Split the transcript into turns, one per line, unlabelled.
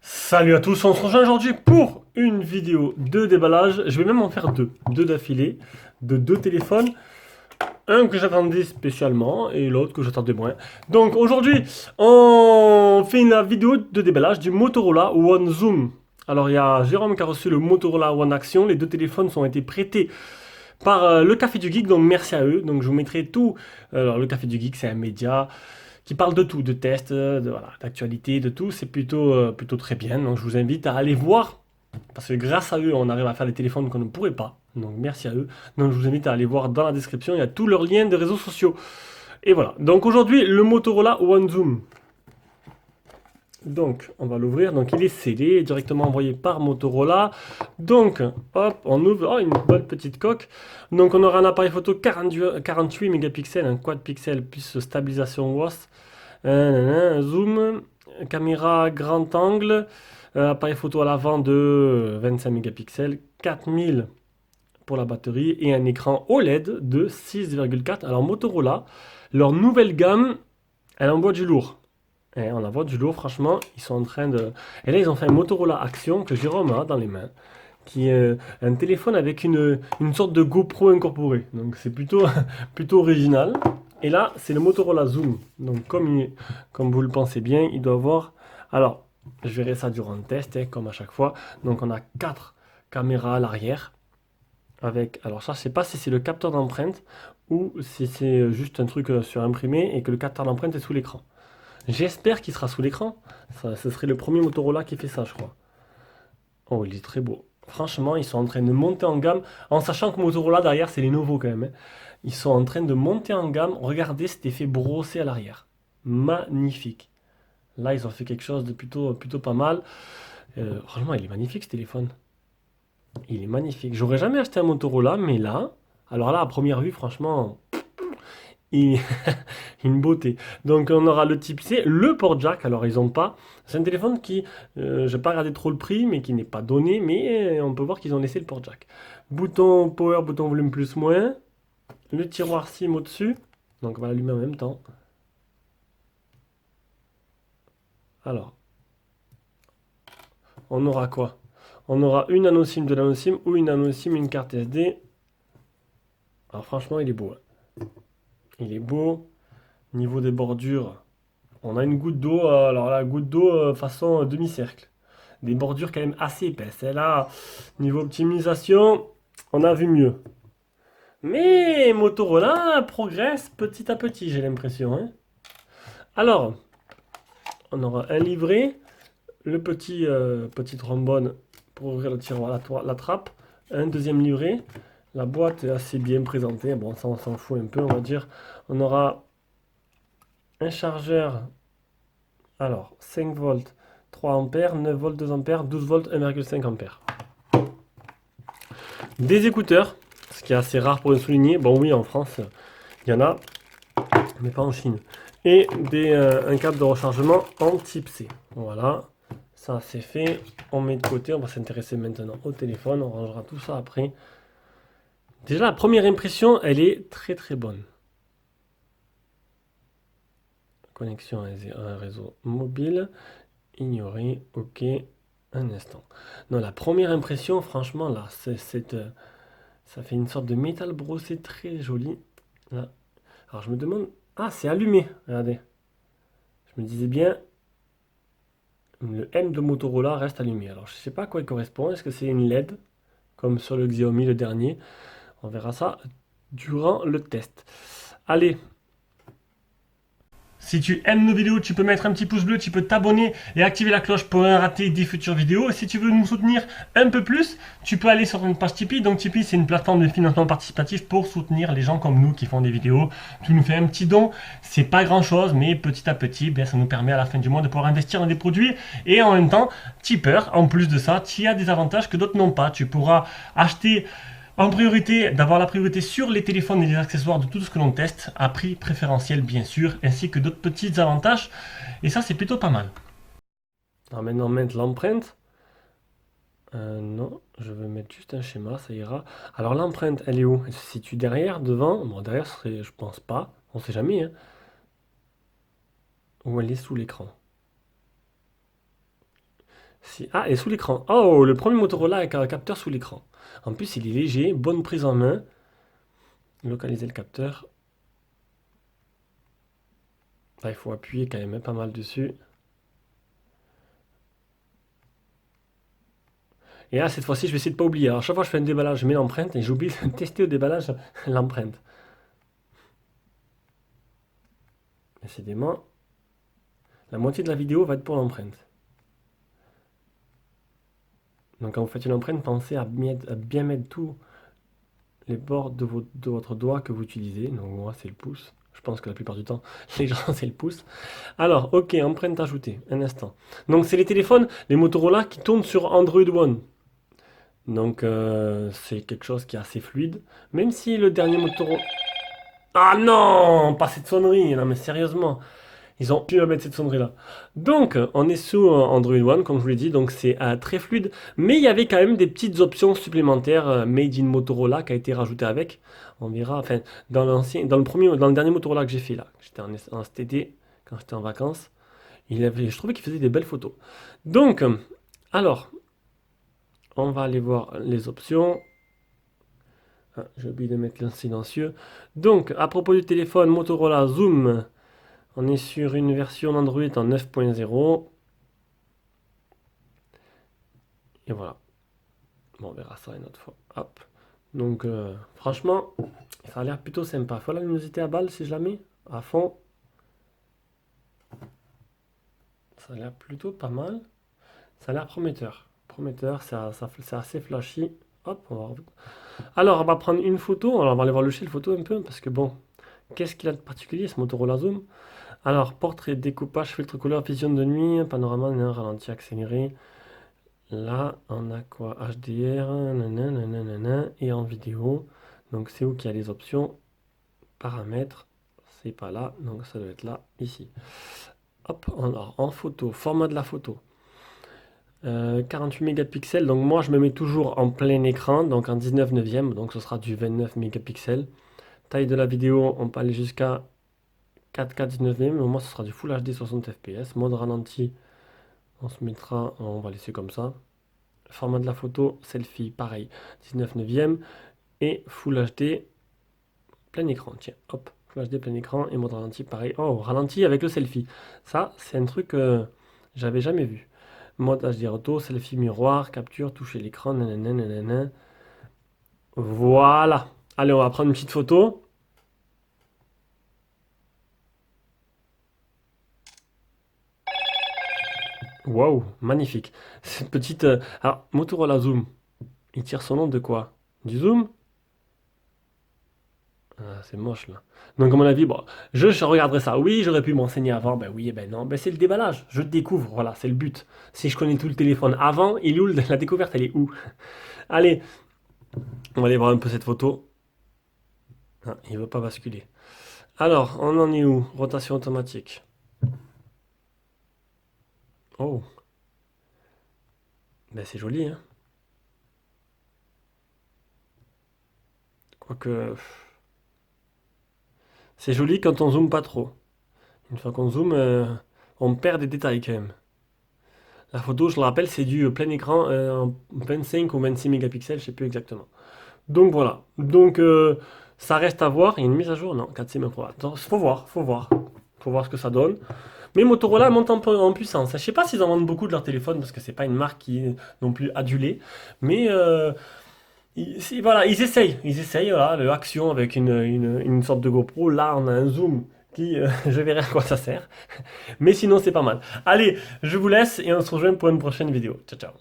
Salut à tous, on se rejoint aujourd'hui pour une vidéo de déballage. Je vais même en faire deux d'affilée, de deux téléphones. Un que j'attendais spécialement et l'autre que j'attendais moins. Donc aujourd'hui, on fait une vidéo de déballage du Motorola One Zoom. Alors il y a Jérôme qui a reçu le Motorola One Action. Les deux téléphones ont été prêtés par le Café du Geek, donc merci à eux. Donc je vous mettrai tout. Alors le Café du Geek, c'est un média qui parle de tout, de tests, voilà, d'actualité, de tout. C'est plutôt très bien. Donc je vous invite à aller voir, parce que grâce à eux, on arrive à faire des téléphones qu'on ne pourrait pas. Donc merci à eux. Donc je vous invite à aller voir dans la description, il y a tous leurs liens de réseaux sociaux. Et voilà. Donc aujourd'hui, le Motorola One Zoom. Donc, on va l'ouvrir. Donc, il est scellé, directement envoyé par Motorola. Donc, hop, on ouvre. Oh, une bonne petite coque. Donc, on aura un appareil photo 48 mégapixels, un quad pixel plus stabilisation WOS, un zoom, caméra grand angle, appareil photo à l'avant de 25 mégapixels, 4000 pour la batterie et un écran OLED de 6,4. Alors, Motorola, leur nouvelle gamme, elle envoie du lourd. Et on envoie du lourd, franchement, ils sont en train de... Et là, ils ont fait un Motorola Action que Jérôme a dans les mains, qui est un téléphone avec une sorte de GoPro incorporée. Donc c'est plutôt original. Et là, c'est le Motorola Zoom. Donc comme vous le pensez bien, il doit avoir... Alors, je verrai ça durant le test, hein, comme à chaque fois. Donc on a 4 caméras à l'arrière. Avec... Alors ça, je sais pas si c'est le capteur d'empreinte ou si c'est juste un truc surimprimé et que le capteur d'empreinte est sous l'écran. J'espère qu'il sera sous l'écran. Ce serait le premier Motorola qui fait ça, je crois. Oh, il est très beau. Franchement, ils sont en train de monter en gamme, en sachant que Motorola, derrière, c'est les nouveaux quand même, hein. Ils sont en train de monter en gamme. Regardez cet effet brossé à l'arrière. Magnifique. Là, ils ont fait quelque chose de plutôt pas mal. Franchement, il est magnifique, ce téléphone. Il est magnifique. J'aurais jamais acheté un Motorola, mais là... Alors là, à première vue, franchement... Une beauté. Donc on aura le type C, le port jack. Alors ils ont pas. C'est un téléphone qui, je n'ai pas regardé trop le prix, mais qui n'est pas donné. Mais on peut voir qu'ils ont laissé le port jack. Bouton power, bouton volume plus moins. Le tiroir SIM au-dessus. Donc on va l'allumer en même temps. Alors, on aura quoi? On aura une nano SIM, de nano SIM ou une nano SIM, une carte SD. Alors franchement, il est beau, hein. Il est beau. Niveau des bordures, on a une goutte d'eau, alors la goutte d'eau façon demi-cercle. Des bordures quand même assez épaisses. Et là, niveau optimisation, on a vu mieux. Mais Motorola progresse petit à petit, j'ai l'impression, hein. Alors, on aura un livret, le petit trombone pour ouvrir le tiroir, la trappe, un deuxième livret. La boîte est assez bien présentée, bon ça on s'en fout un peu on va dire. On aura un chargeur, alors 5 volts, 3 ampères, 9 volts, 2 ampères, 12 volts, 1,5 ampères. Des écouteurs, ce qui est assez rare pour le souligner. Bon oui, en France, il y en a, mais pas en Chine. Et un câble de rechargement en type C. Voilà, ça c'est fait. On met de côté, on va s'intéresser maintenant au téléphone, on rangera tout ça après. Déjà, la première impression, elle est très bonne. Connexion à un réseau mobile. Ignorer, ok, un instant. Non, la première impression, franchement, là, ça fait une sorte de métal brossé très joli. Là. Alors, je me demande... Ah, c'est allumé, regardez. Je me disais bien, le M de Motorola reste allumé. Alors, je ne sais pas à quoi il correspond. Est-ce que c'est une LED, comme sur le Xiaomi, le dernier? On verra ça durant le test. Allez. Si tu aimes nos vidéos, tu peux mettre un petit pouce bleu, tu peux t'abonner et activer la cloche pour ne rater des futures vidéos. Et si tu veux nous soutenir un peu plus, tu peux aller sur notre page Tipeee. Donc Tipeee, c'est une plateforme de financement participatif pour soutenir les gens comme nous qui font des vidéos. Tu nous fais un petit don, c'est pas grand chose, mais petit à petit, bien, ça nous permet à la fin du mois de pouvoir investir dans des produits. Et en même temps, tipeur, en plus de ça, tu as des avantages que d'autres n'ont pas. Tu pourras acheter... En priorité, d'avoir la priorité sur les téléphones et les accessoires de tout ce que l'on teste, à prix préférentiel bien sûr, ainsi que d'autres petits avantages. Et ça, c'est plutôt pas mal. Alors maintenant, mettre l'empreinte. Non, je vais mettre juste un schéma, ça ira. Alors l'empreinte, elle est où? Elle se situe derrière, devant? Bon, derrière, je pense pas. On sait jamais, hein. Ou elle est sous l'écran? Si... Ah, elle est sous l'écran. Oh, le premier Motorola avec un capteur sous l'écran. En plus, il est léger, bonne prise en main. Localiser le capteur. Là, il faut appuyer quand même pas mal dessus. Et là, cette fois-ci, je vais essayer de pas oublier. Alors, chaque fois que je fais un déballage, je mets l'empreinte et j'oublie de tester au déballage l'empreinte. Décidément, la moitié de la vidéo va être pour l'empreinte. Donc, quand vous faites une empreinte, pensez à bien mettre tous les bords de votre doigt que vous utilisez. Donc, moi, c'est le pouce. Je pense que la plupart du temps, les gens, c'est le pouce. Alors, ok, empreinte ajoutée. Un instant. Donc, c'est les téléphones, les Motorola qui tournent sur Android One. Donc, c'est quelque chose qui est assez fluide. Même si le dernier Motorola... Ah non, pas cette sonnerie. Non, mais sérieusement. Ils ont pu mettre cette sonnerie-là. Donc, on est sous Android One, comme je vous l'ai dit, donc c'est très fluide. Mais il y avait quand même des petites options supplémentaires made in Motorola qui a été rajouté avec. On verra, enfin, dans le dernier Motorola que j'ai fait là, j'étais en cet été, quand j'étais en vacances, je trouvais qu'il faisait des belles photos. Donc, alors, on va aller voir les options. Ah, j'ai oublié de mettre le silencieux. Donc, à propos du téléphone Motorola Zoom, on est sur une version d'Android en 9.0. Et voilà. Bon, on verra ça une autre fois. Hop. Donc, franchement, ça a l'air plutôt sympa. Faut la luminosité à balle si je la mets à fond. Ça a l'air plutôt pas mal. Ça a l'air prometteur. Prometteur, c'est assez flashy. Hop, alors, on va prendre une photo. Alors, on va aller voir le chez le photo un peu. Parce que bon, qu'est-ce qu'il a de particulier ce Motorola Zoom? Alors, portrait, découpage, filtre couleur, vision de nuit, panorama, ralenti accéléré. Là, on a quoi? HDR, nanana, et en vidéo. Donc, c'est où qu'il y a les options? Paramètres, c'est pas là, donc ça doit être là, ici. Hop, alors, en photo, format de la photo. 48 mégapixels, donc moi je me mets toujours en plein écran, donc en 19 neuvième, donc ce sera du 29 mégapixels. Taille de la vidéo, on peut aller jusqu'à 4K 19ème, mais moi ce sera du Full HD 60 fps. Mode ralenti, on va laisser comme ça. Format de la photo, selfie, pareil, 19 neuvième. Et Full HD, plein écran, tiens, hop, Full HD plein écran et mode ralenti, pareil. Oh, ralenti avec le selfie. Ça, c'est un truc que j'avais jamais vu. Mode HDR auto, selfie miroir, capture, toucher l'écran, nanana. Voilà. Allez, on va prendre une petite photo. Waouh, magnifique. Cette petite. Alors, Motorola Zoom, il tire son nom de quoi? Du zoom? Ah, c'est moche là. Donc, à mon avis, bon, je regarderai ça. Oui, j'aurais pu m'enseigner avant. Ben oui, et ben non. Ben c'est le déballage. Je découvre. Voilà, c'est le but. Si je connais tout le téléphone avant, il est où la découverte? Elle est où? Allez, on va aller voir un peu cette photo. Ah, il ne veut pas basculer. Alors, on en est où? Rotation automatique. Oh, ben c'est joli, hein. Quoique, c'est joli quand on zoome pas trop. Une fois qu'on zoome, on perd des détails quand même. La photo, je le rappelle, c'est du plein écran en 25 ou 26 mégapixels, je sais plus exactement. Donc voilà. Donc ça reste à voir. Il y a une mise à jour? Non, 4 même pas. Attends, faut voir, faut voir. Faut voir ce que ça donne. Mais Motorola monte en puissance. Je sais pas s'ils en vendent beaucoup de leur téléphone parce que c'est pas une marque qui est non plus adulée. Mais voilà, ils essayent, voilà, le action avec une sorte de GoPro. Là, on a un zoom qui, je verrai à quoi ça sert. Mais sinon, c'est pas mal. Allez, je vous laisse et on se rejoint pour une prochaine vidéo. Ciao, ciao.